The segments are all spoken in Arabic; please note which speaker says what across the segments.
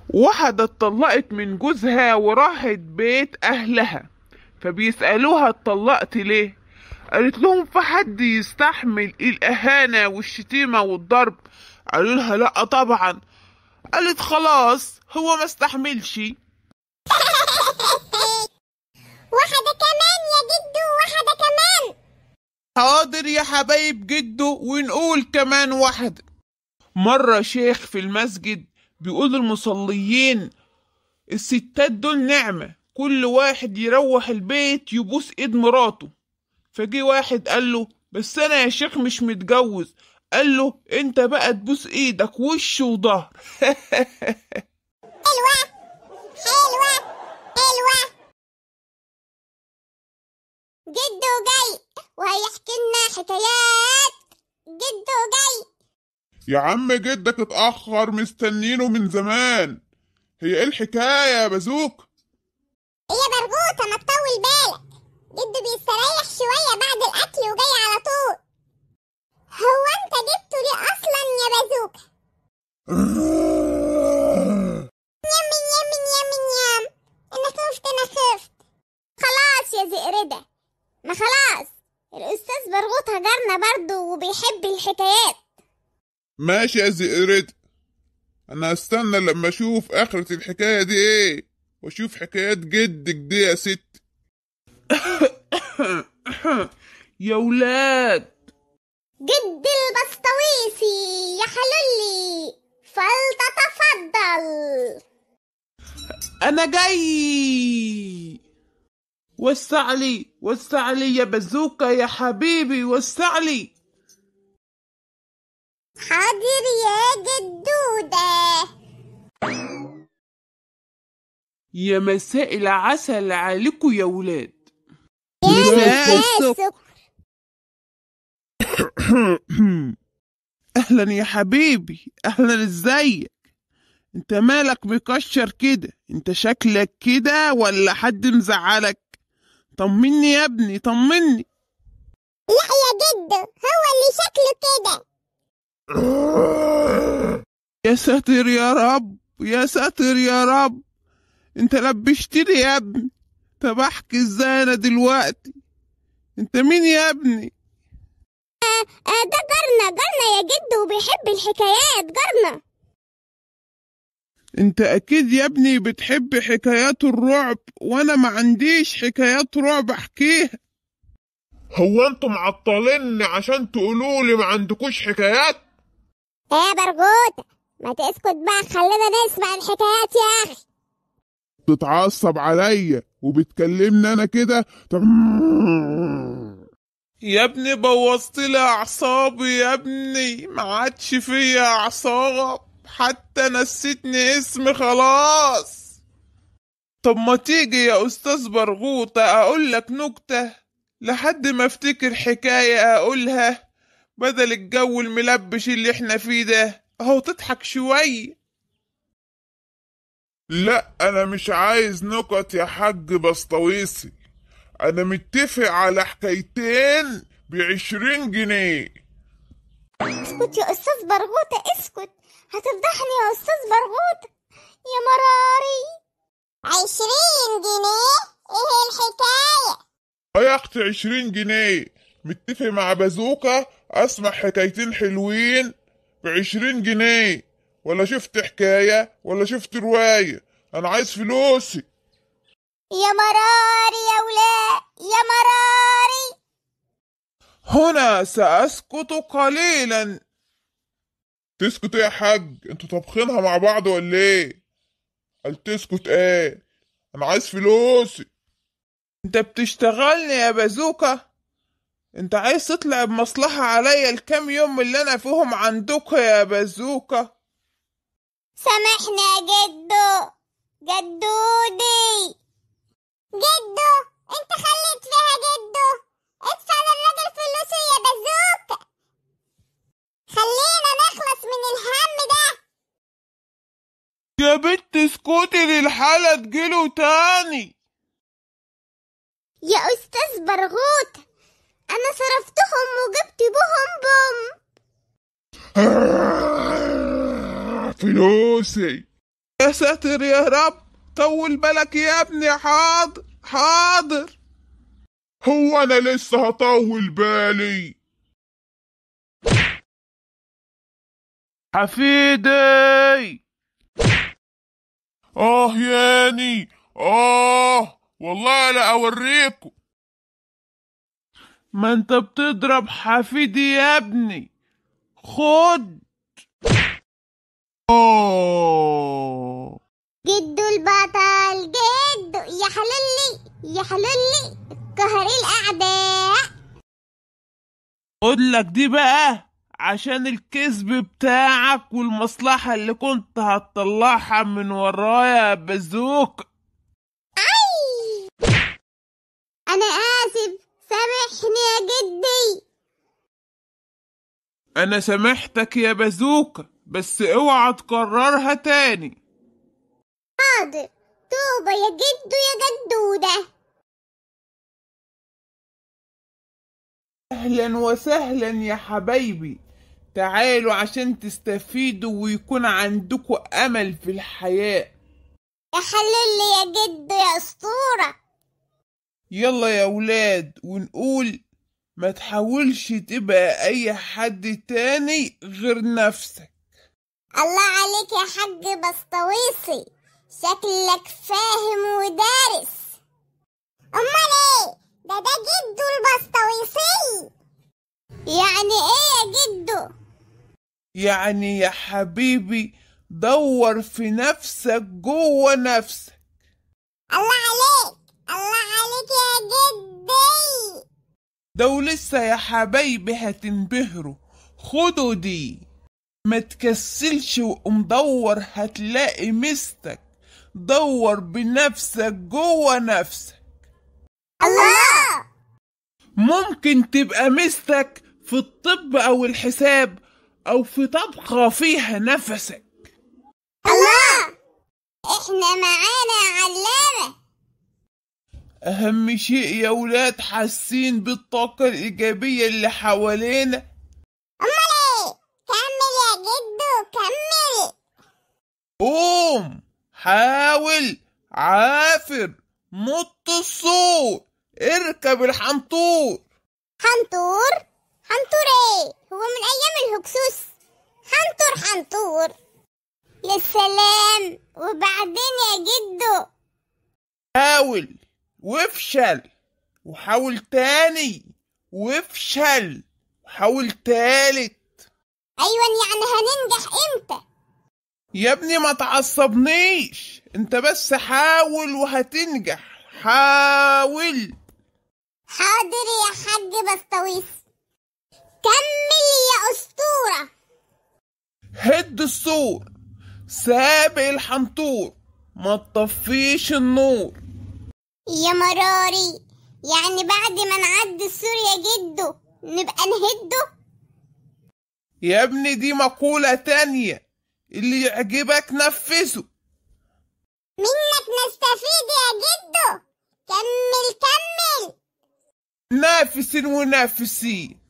Speaker 1: واحدة اتطلقت من جوزها وراحت بيت أهلها، فبيسألوها اتطلقت ليه؟ قالت لهم في حد يستحمل الإهانة والشتيمة والضرب؟ قالوا لها لأ طبعا. قالت خلاص هو ما استحملش.
Speaker 2: واحدة كمان يا جدو، واحدة كمان.
Speaker 1: حاضر يا حبايب جدو، ونقول كمان واحدة. مرة شيخ في المسجد بيقول للمصليين الستات دول نعمة، كل واحد يروح البيت يبوس ايد مراته. فجي واحد قال له بس انا يا شيخ مش متجوز. قال له انت بقى تبوس ايدك وش وظهر.
Speaker 2: حلوة حلوة حلوة. جدو جاي وهيحكي لنا حكايات. جدو جاي.
Speaker 1: يا عم جدك اتأخر، مستنينه من زمان. هي ايه الحكاية يا بازوك؟
Speaker 2: يا برغوثة ما تطول بالك، جدو بيستريح شوية بعد الأكل وجاي على طول. هو أنت جبته ليه أصلا يا بازوكا؟ يم يم يم يم. أنا خفت أنا خفت. خلاص يا زئردة، ما خلاص الأستاذ برغوثة جارنا برضه وبيحب الحكايات.
Speaker 1: ماشي يا زئرد، انا هستنى لما اشوف اخرة الحكاية دي ايه، واشوف حكايات جدك دي يا ست. يا ولاد
Speaker 2: جد البسطويسي يا حلولي فلتتفضل.
Speaker 1: انا جاي. وسع لي وسع لي يا بازوكا يا حبيبي، وسع لي.
Speaker 2: حاضر يا جدودة.
Speaker 1: يا مساء العسل عليكم يا ولاد.
Speaker 2: يا
Speaker 1: مساء
Speaker 2: السكر.
Speaker 1: اهلا يا حبيبي، اهلا، ازيك؟ انت مالك مكشر كده؟ انت شكلك كده ولا حد مزعلك؟ طمني يا ابني طمني.
Speaker 2: لا يا جدو، هو اللي شكله كده.
Speaker 1: يا ساتر يا رب، يا ساتر يا رب، انت لبشتني يا ابني. طب احكي ازاي انا دلوقتي؟ انت مين يا ابني؟
Speaker 2: ده جارنا يا جدو وبيحب الحكايات جارنا.
Speaker 1: انت اكيد يا ابني بتحب حكايات الرعب، وانا ما عنديش حكايات رعب احكيها. هو انتم معطليني عشان تقولولي ما عندكوش حكايات؟
Speaker 2: يا برغوثة ما تسكت بقى، خلينا نسمع الحكايات يا أخي.
Speaker 1: تتعصب عليا وبتكلمني انا كده؟ طب يا ابني بوظت لي اعصابي يا ابني، ما عادش فيا اعصاب، حتى نسيتني اسمي خلاص. طب ما تيجي يا استاذ برغوثة اقول لك نكتة لحد ما افتكر حكاية اقولها، بدل الجو الملبش اللي احنا فيه ده اهو، تضحك شوية. لا انا مش عايز نكت يا حاج بسطويسي، انا متفق على حكايتين ب20 جنيه.
Speaker 2: اسكت يا أستاذ برغوثة اسكت، هتفضحني يا أستاذ برغوثة يا مراري. 20 جنيه؟ ايه الحكاية؟
Speaker 1: يا اختي 20 جنيه، متفق مع بازوكا اسمع حكايتين حلوين ب20 جنيه، ولا شفت حكاية ولا شفت رواية، انا عايز فلوسي.
Speaker 2: يا مراري يا ولاء يا مراري.
Speaker 1: هنا سأسكت قليلا. تسكت ايه يا حاج؟ انتوا طابخينها مع بعض ولا ايه؟ قال تسكت ايه؟ انا عايز فلوسي. انت بتشتغلني يا بازوكا؟ انت عايز تطلع بمصلحة عليا الكام يوم اللي انا فيهم عندك يا بازوكا؟
Speaker 2: سامحني يا جدو، جدودي. جدو انت خليت فيها جدو، ادفع للراجل فلوسه يا بازوكا، خلينا نخلص من الهم ده.
Speaker 1: يا بنت اسكتي للحالة تجيله تاني.
Speaker 2: يا أستاذ برغوثة أنا صرفتهم وجبت بهم بوم.
Speaker 1: فلوسي. يا ساتر يا رب، طول بالك يا ابني. حاضر حاضر. هو انا لسه هطول بالي؟ حفيدي. ياني. والله لا اوريكم. ما انت بتضرب حفيدي يا ابني. خد.
Speaker 2: جدو البطل، جدو يا حلولي يا حلولي قهر الأعداء.
Speaker 1: خد لك دي بقى عشان الكذب بتاعك والمصلحة اللي كنت هتطلعها من ورايا يا بازوك.
Speaker 2: أنا آسف، سامحني يا جدي.
Speaker 1: انا سامحتك يا بازوكا، بس اوعى تكررها تاني.
Speaker 2: حاضر. توبة يا جدو يا جدودة.
Speaker 1: اهلا وسهلا يا حبايبي، تعالوا عشان تستفيدوا ويكون عندكوا امل في الحياة.
Speaker 2: يا حلولي يا جدو يا أسطورة.
Speaker 1: يلا يا ولاد ونقول ما تحاولش تبقى اي حد تاني غير نفسك.
Speaker 2: الله عليك يا حاج بسطويسي، شكلك فاهم ودارس. أمال إيه؟ ده جدو البسطويسي. يعني إيه يا جدو؟
Speaker 1: يعني يا حبيبي دور في نفسك جوه نفسك.
Speaker 2: الله عليك، الله عليك يا جدي.
Speaker 1: ده ولسه يا حبايبي هتنبهروا. خدوا دي، ما تكسلش وقوم دور هتلاقي مستك. دور بنفسك جوه نفسك.
Speaker 2: الله.
Speaker 1: ممكن تبقى مستك في الطب او الحساب او في طبخة فيها نفسك.
Speaker 2: الله. احنا معانا يا علامة.
Speaker 1: اهم شيء يا ولاد حاسين بالطاقة الايجابية اللي حوالينا.
Speaker 2: امال ايه؟ كمل يا جدو كمل.
Speaker 1: قوم حاول عافر نط السور اركب الحنطور.
Speaker 2: حنطور؟ حنطور ايه؟ هو من ايام الهكسوس؟ حنطور حنطور. يا سلام. وبعدين يا جدو؟
Speaker 1: حاول وافشل وحاول تاني وافشل وحاول تالت.
Speaker 2: ايوه، يعني هننجح امتى؟
Speaker 1: يا ابني ما تعصبنيش، انت بس حاول وهتنجح. حاول.
Speaker 2: حاضر يا حاج بسطويس. كمل يا اسطورة.
Speaker 1: هد السور، سابق الحنطور، ما تطفيش النور.
Speaker 2: يا مراري، يعني بعد ما نعدي السور يا جدو نبقى نهده؟
Speaker 1: يا ابني دي مقولة تانية، اللي يعجبك نفذه.
Speaker 2: منك نستفيد يا جدو. كمل كمل.
Speaker 1: نافس ونافسين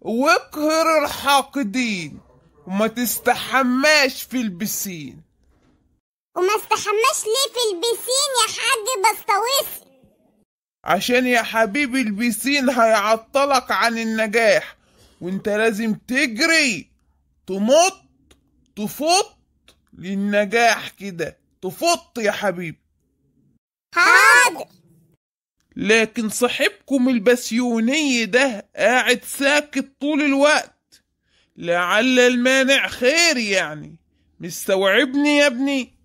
Speaker 1: واقهر الحاقدين وما تستحماش في البسين.
Speaker 2: وما استحماش ليه في البسين يا حاج بسطويسي؟
Speaker 1: عشان يا حبيبي البسين هيعطلك عن النجاح، وانت لازم تجري تنط تفط للنجاح كده. تفط يا حبيبي.
Speaker 2: حاضر.
Speaker 1: لكن صاحبكم البسيوني ده قاعد ساكت طول الوقت، لعل المانع خير يعني. مستوعبني يا ابني؟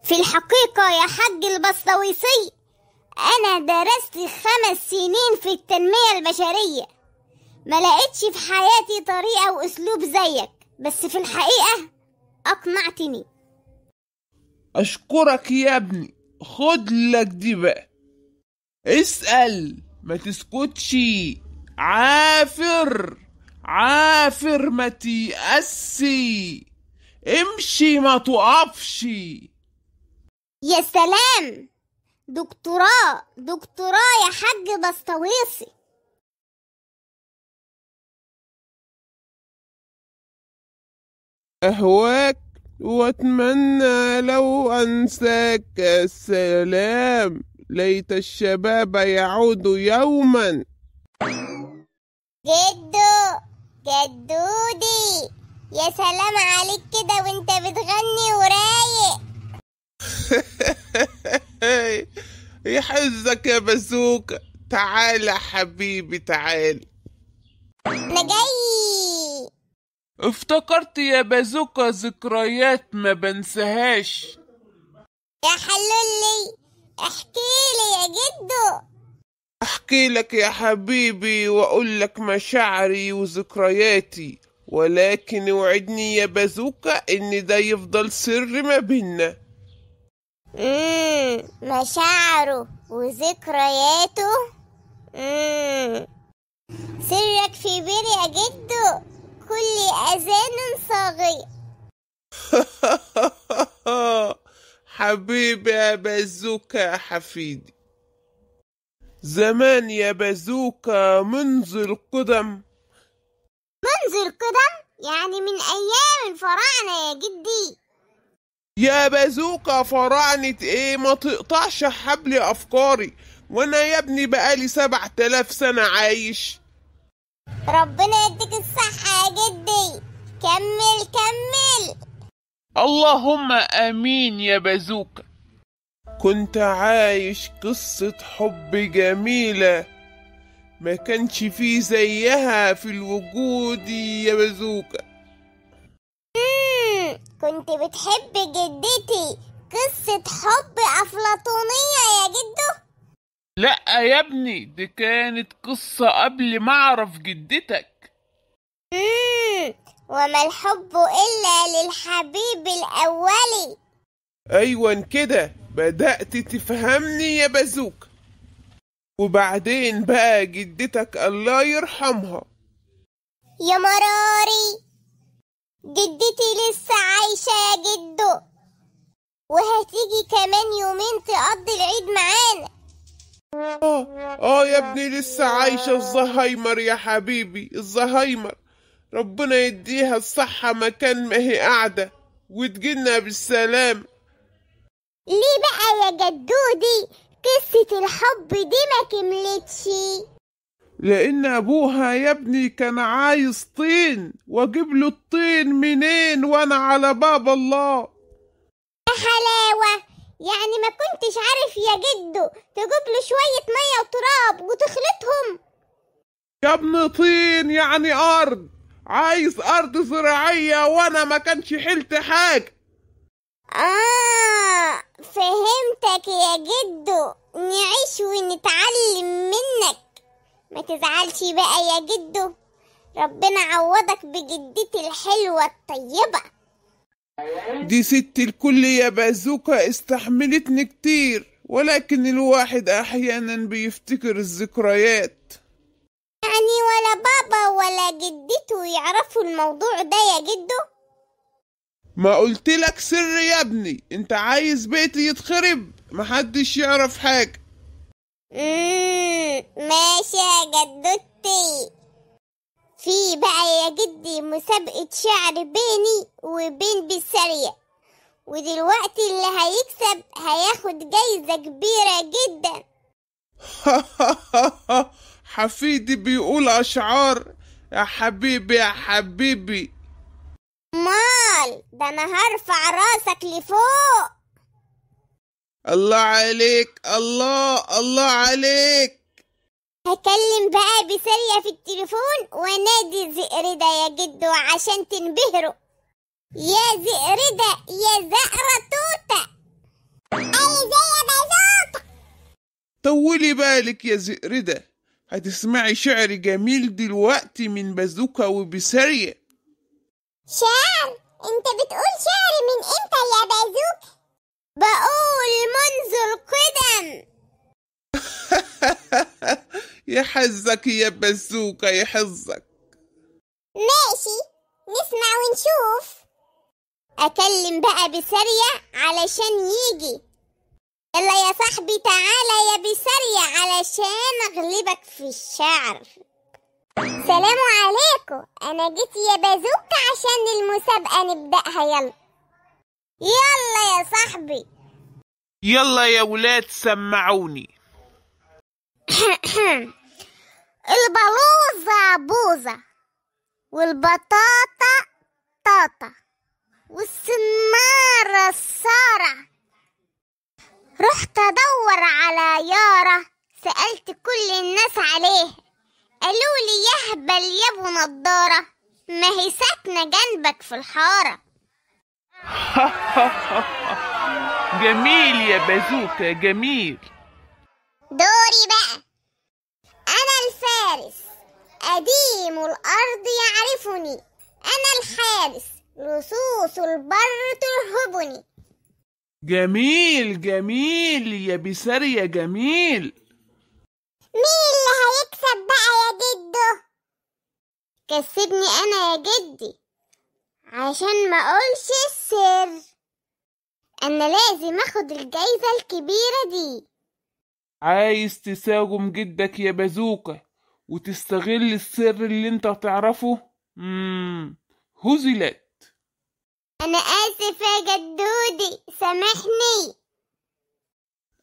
Speaker 2: في الحقيقة يا حاج البسطويسي، أنا درست 5 سنين في التنمية البشرية، ما لقيتش في حياتي طريقة وأسلوب زيك، بس في الحقيقة أقنعتني.
Speaker 1: أشكرك يا ابني. خد لك دي بقى، اسأل ما تسكتش. عافر عافر ما تيأسي، امشي ما تقفش.
Speaker 2: يا سلام. دكتوراه دكتوراه يا حاج بسطويسي.
Speaker 1: أهواك واتمنى لو انساك السلام، ليت الشباب يعود يوما.
Speaker 2: جدو، جدودي، يا سلام عليك كده وانت بتغني ورايق.
Speaker 1: يحزك يا بازوكا، تعال حبيبي تعال.
Speaker 2: انا جاي.
Speaker 1: افتكرت يا بازوكا ذكريات ما بنساهاش.
Speaker 2: يا حلولي، احكيلي يا جدو.
Speaker 1: احكي لك يا حبيبي واقول لك مشاعري وذكرياتي، ولكن اوعدني يا بازوكا ان ده يفضل سر ما بيننا.
Speaker 2: مشاعره وذكرياته. سرك في بير يا جدو، كل اذان صاغية.
Speaker 1: حبيبي يا بازوكا يا حفيدي، زمان يا بازوكا منذ القدم.
Speaker 2: منذ القدم؟ يعني من ايام الفراعنة يا جدي.
Speaker 1: يا بازوكا فراعنة ايه؟ ما تقطعش حبل افكاري، وانا يا ابني بقالي 7000 سنة عايش.
Speaker 2: ربنا يديك الصحة يا جدي، كمل كمل.
Speaker 1: اللهم امين يا بازوكا. كنت عايش قصة حب جميلة ما كانش فيه زيها في الوجود يا بازوكا.
Speaker 2: كنت بتحب جدتي قصة حب أفلاطونية يا جدو؟
Speaker 1: لا يا ابني، دي كانت قصة قبل ما اعرف جدتك.
Speaker 2: وما الحب إلا للحبيب الأولي.
Speaker 1: ايوه كده بدأت تفهمني يا بازوكا. وبعدين بقى جدتك الله يرحمها.
Speaker 2: يا مراري، جدتي لسه عايشة يا جدو، وهتيجي كمان يومين تقضي العيد معانا.
Speaker 1: يا ابني لسه عايشة الزهايمر يا حبيبي، الزهايمر ربنا يديها الصحة مكان ما هي قاعدة وتجينا بالسلام.
Speaker 2: ليه بقى يا جدودي قصة الحب دي ما كملتش؟
Speaker 1: لأن أبوها يا ابني كان عايز طين، وأجيب له الطين منين وأنا على باب الله؟
Speaker 2: يا حلاوة، يعني ما كنتش عارف يا جدو تجيب له شوية مية وتراب وتخلطهم؟
Speaker 1: يا ابني طين يعني أرض، عايز أرض زراعية وأنا ما كانش حلت حاجة.
Speaker 2: فهمتك يا جدو، نعيش ونتعلم منك. ما تزعلش بقى يا جدو، ربنا عوضك بجدتي الحلوة الطيبة.
Speaker 1: دي ست الكل يا بازوكا استحملتني كتير، ولكن الواحد أحيانا بيفتكر الذكريات.
Speaker 2: يعني ولا بابا ولا جدته يعرفوا الموضوع ده يا جدو؟
Speaker 1: ما قلت لك سر يا ابني؟ انت عايز بيتي يتخرب محدش يعرف حاجة.
Speaker 2: ماشي يا جدتي. في بقى يا جدي مسابقة شعر بيني وبين بسارية، ودلوقتي اللي هيكسب هياخد جايزة كبيرة جدا.
Speaker 1: حفيدي بيقول أشعار يا حبيبي يا حبيبي.
Speaker 2: مال ده أنا هرفع راسك لفوق.
Speaker 1: الله عليك، الله عليك.
Speaker 2: هكلم بقى بسارية في التليفون ونادي زئردة يا جدو عشان تنبهروا. يا زئردة يا زقرة توتة. عايزة يا بازوكا.
Speaker 1: طولي بالك يا زئردة، هتسمعي شعر جميل دلوقتي من بازوكا وبسارية.
Speaker 2: شعر؟ انت بتقول شعر من امتى يا بازوكا؟ بقول منذ القدم.
Speaker 1: يحزك يا بازوكا يحزك.
Speaker 2: ماشي، نسمع ونشوف. اكلم بقى بسارية علشان يجي. يلا يا صاحبي تعالى يا بسارية علشان اغلبك في الشعر. سلام عليكم، انا جيت يا بازوكا عشان المسابقة نبدأها. يلا يلا يا صاحبي.
Speaker 1: يلا يا ولاد سمعوني.
Speaker 2: البلوزة بوزة، والبطاطا طاطا، والسنارة السارة. رحت أدور على يارا، سألت كل الناس عليه، قالولي يهبل يا ابو نضارة، ما هي ساكنة جنبك في الحارة.
Speaker 1: جميل يا بازوكا جميل.
Speaker 2: دوري بقى. أنا الفارس قديم الأرض يعرفني، أنا الحارس لصوص البر ترهبني.
Speaker 1: جميل جميل يا بسارية جميل.
Speaker 2: مين اللي هيكسب بقى يا جدو؟ كسبني أنا يا جدي، عشان ما أقولش السر، أنا لازم أخد الجايزة الكبيرة دي.
Speaker 1: عايز تساوم جدك يا بازوكا وتستغل السر اللي انت تعرفه؟ هزلت.
Speaker 2: أنا آسف يا جدودي، سامحني.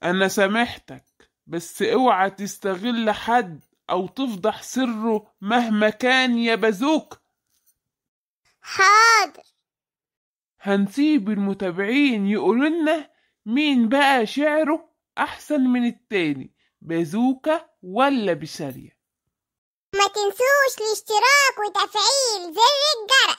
Speaker 1: انا سامحتك، بس اوعى تستغل حد او تفضح سره مهما كان يا بازوكا.
Speaker 2: حاضر.
Speaker 1: هنسيب المتابعين يقولولنا مين بقى شعره احسن من التاني، بازوكا ولا بسارية.
Speaker 2: ما تنسوش الاشتراك وتفعيل زر الجرس.